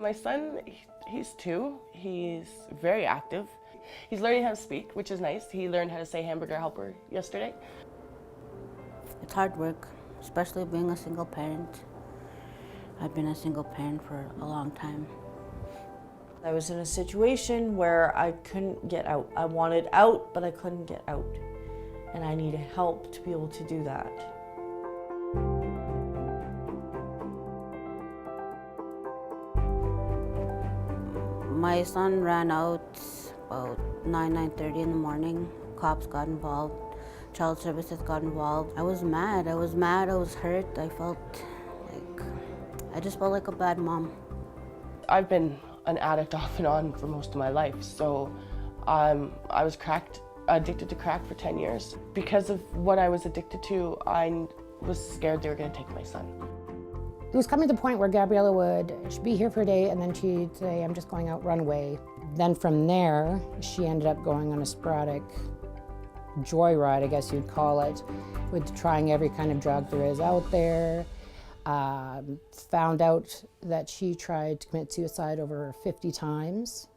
My son, he's 2. He's very active. He's learning how to speak, which is nice. He learned how to say hamburger helper yesterday. It's hard work, especially being a single parent. I've been a single parent for a long time. I was in a situation where I couldn't get out. I wanted out, but I couldn't get out. And I needed help to be able to do that. My son ran out about 9:30 in the morning. Cops got involved. Child services got involved. I was mad. I was hurt. I just felt like a bad mom. I've been an addict off and on for most of my life, so I was addicted to crack for 10 years. Because of what I was addicted to, I was scared they were going to take my son. It was coming to the point where Gabriella she'd be here for a day and then she'd say, I'm just going out, run away. Then from there, she ended up going on a sporadic joyride, I guess you'd call it, with trying every kind of drug there is out there. Found out that she tried to commit suicide over 50 times.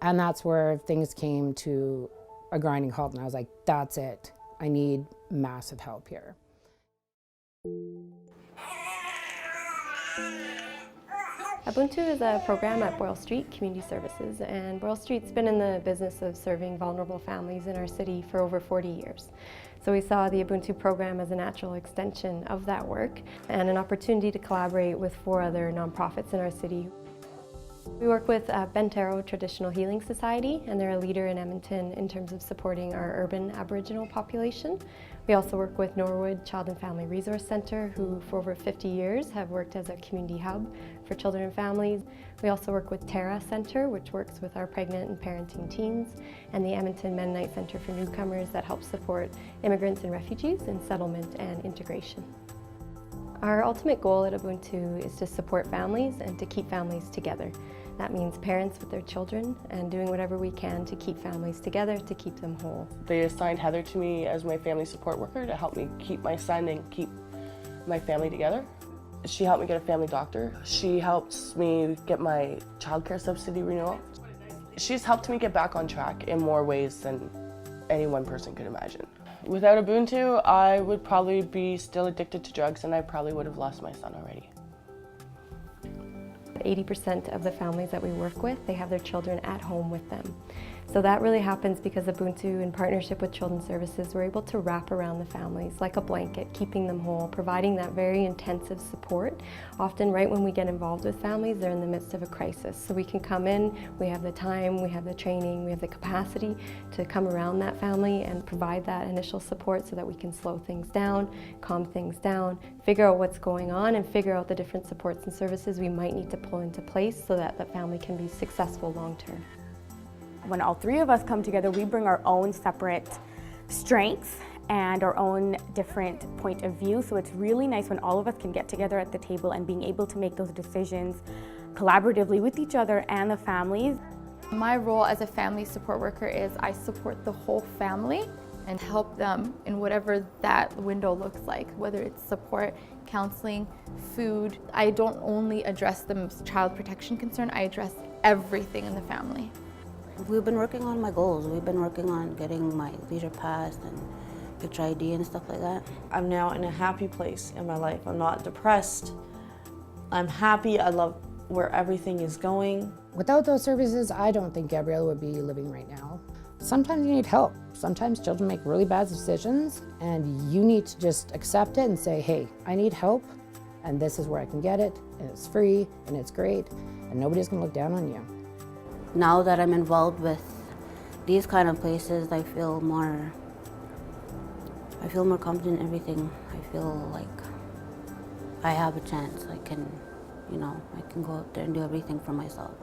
And that's where things came to a grinding halt, and I was like, that's it. I need massive help here. Ubuntu is a program at Boyle Street Community Services, and Boyle Street's been in the business of serving vulnerable families in our city for over 40 years. So we saw the Ubuntu program as a natural extension of that work and an opportunity to collaborate with 4 other nonprofits in our city. We work with Bentaro Traditional Healing Society, and they're a leader in Edmonton in terms of supporting our urban Aboriginal population. We also work with Norwood Child and Family Resource Centre, who for over 50 years have worked as a community hub for children and families. We also work with Terra Centre, which works with our pregnant and parenting teens, and the Edmonton Mennonite Centre for Newcomers that helps support immigrants and refugees in settlement and integration. Our ultimate goal at Ubuntu is to support families and to keep families together. That means parents with their children and doing whatever we can to keep families together, to keep them whole. They assigned Heather to me as my family support worker to help me keep my son and keep my family together. She helped me get a family doctor. She helps me get my childcare subsidy renewal. She's helped me get back on track in more ways than any one person could imagine. Without Ubuntu, I would probably be still addicted to drugs, and I probably would have lost my son already. 80% of the families that we work with, they have their children at home with them. So that really happens because Ubuntu, in partnership with Children's Services, we're able to wrap around the families like a blanket, keeping them whole, providing that very intensive support. Often right when we get involved with families, they're in the midst of a crisis. So we can come in, we have the time, we have the training, we have the capacity to come around that family and provide that initial support so that we can slow things down, calm things down, figure out what's going on, and figure out the different supports and services we might need to pull into place so that the family can be successful long term. When all 3 of us come together, we bring our own separate strengths and our own different point of view. So it's really nice when all of us can get together at the table and being able to make those decisions collaboratively with each other and the families. My role as a family support worker is I support the whole family and help them in whatever that window looks like, whether it's support, counseling, food. I don't only address the child protection concern, I address everything in the family. We've been working on my goals. We've been working on getting my leisure pass and picture ID and stuff like that. I'm now in a happy place in my life. I'm not depressed. I'm happy. I love where everything is going. Without those services, I don't think Gabriella would be living right now. Sometimes you need help. Sometimes children make really bad decisions, and you need to just accept it and say, hey, I need help, and this is where I can get it, and it's free, and it's great, and nobody's gonna look down on you. Now that I'm involved with these kind of places, I feel more confident in everything. I feel like I have a chance. I can go out there and do everything for myself.